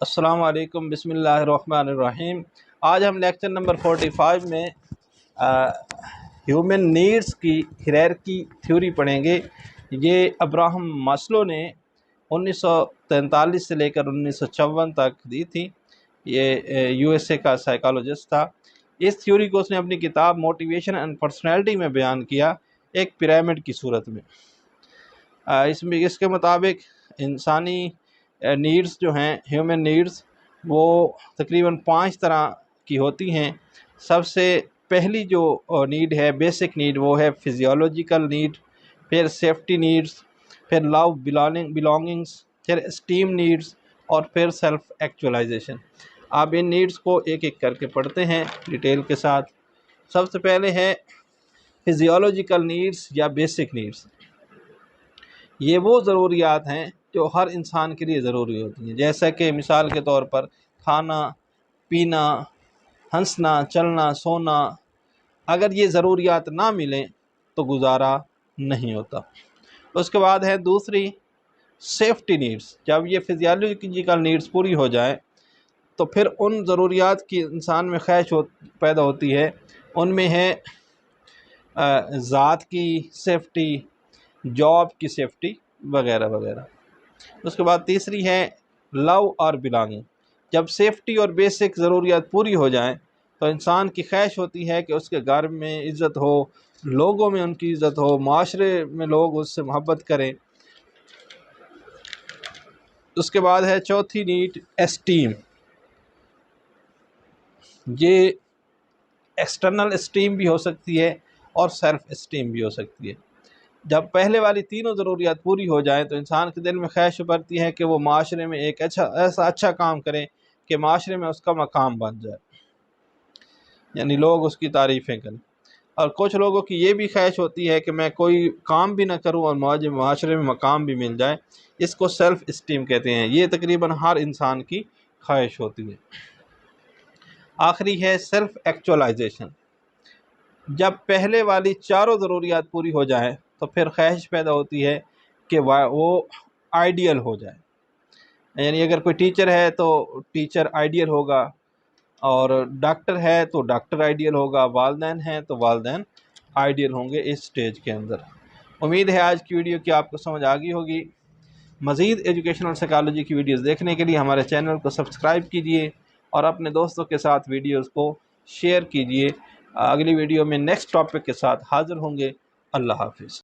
السلام علیکم، بسم اللہ الرحمن الرحیم۔ آج ہم لیکچر نمبر 45 میں ہیومن نیڈس کی ہیرارکی تھیوری پڑھیں گے۔ یہ ابراہم ماسلو نے 1943 سے لے کر 1954 تک دی تھی۔ یہ یو ایس اے کا سائیکالوجسٹ تھا۔ اس تھیوری کو اس نے اپنی کتاب موٹیویشن اینڈ پرسنالٹی میں بیان کیا، ایک پیرامڈ کی صورت میں۔ اس کے مطابق انسانی نیڈس جو ہیں، ہیومن نیڈس، وہ تقریباً 5 طرح کی ہوتی ہیں۔ سب سے پہلی جو نیڈ ہے، بیسک نیڈ، وہ ہے فزیولوجیکل نیڈ، پھر سیفٹی نیڈس، پھر لو بلانگنگس، پھر اسٹیم نیڈس، اور پھر سیلف ایکچولائزیشن۔ آپ ان نیڈس کو ایک ایک کر کے پڑھتے ہیں ڈیٹیل کے ساتھ۔ سب سے پہلے ہے فزیولوجیکل نیڈس یا بیسک نیڈس۔ یہ وہ ضروریات ہیں جو ہر انسان کے لیے ضروری ہوتی ہیں، جیسا کہ مثال کے طور پر کھانا، پینا، ہنسنا، چلنا، سونا۔ اگر یہ ضروریات نہ ملیں تو گزارا نہیں ہوتا۔ اس کے بعد ہے دوسری سیفٹی نیڈس۔ جب یہ فزیولوجیکل نیڈس پوری ہو جائیں تو پھر ان ضروریات کی انسان میں خواہش پیدا ہوتی ہے۔ ان میں ہے ذات کی سیفٹی، جاب کی سیفٹی، وغیرہ وغیرہ۔ اس کے بعد تیسری ہے لو اور بلانگنگ۔ جب سیفٹی اور بیسک ضروریات پوری ہو جائیں تو انسان کی خواہش ہوتی ہے کہ اس کے گھر میں عزت ہو، لوگوں میں ان کی عزت ہو، معاشرے میں لوگ اس سے محبت کریں۔ اس کے بعد ہے چوتھی نیڈ اسٹیم۔ یہ ایکسٹرنل اسٹیم بھی ہو سکتی ہے اور سیلف اسٹیم بھی ہو سکتی ہے۔ جب پہلے والی تینوں ضروریات پوری ہو جائیں تو انسان کے دل میں خواہش ابھرتی ہے کہ وہ معاشرے میں ایک ایسا اچھا کام کرے کہ معاشرے میں اس کا مقام بن جائے، یعنی لوگ اس کی تعریفیں کریں۔ اور کچھ لوگوں کی یہ بھی خواہش ہوتی ہے کہ میں کوئی کام بھی نہ کروں اور معاشرے میں مقام بھی مل جائے۔ اس کو سیلف اسٹیم کہتے ہیں۔ یہ تقریباً ہر انسان کی خواہش ہوتی ہے۔ آخری ہے سیلف ایکچولائزیشن۔ جب پہلے والی چاروں ضروریات پوری ہو جائیں تو پھر خواہش پیدا ہوتی ہے کہ وہ آئیڈیل ہو جائے، یعنی اگر کوئی ٹیچر ہے تو ٹیچر آئیڈیل ہوگا، اور ڈاکٹر ہے تو ڈاکٹر آئیڈیل ہوگا، والدین ہیں تو والدین آئیڈیل ہوں گے اس سٹیج کے اندر۔ امید ہے آج کی ویڈیو کی آپ کو سمجھ آ گئی ہوگی۔ مزید ایجوکیشنل سائیکالوجی کی ویڈیوز دیکھنے کے لیے ہمارے چینل کو سبسکرائب کیجیے اور اپنے دوستوں کے ساتھ ویڈیوز کو شیئر کیجیے۔ اگلی ویڈیو میں نیکسٹ ٹاپک کے ساتھ حاضر ہوں گے۔ اللہ حافظ۔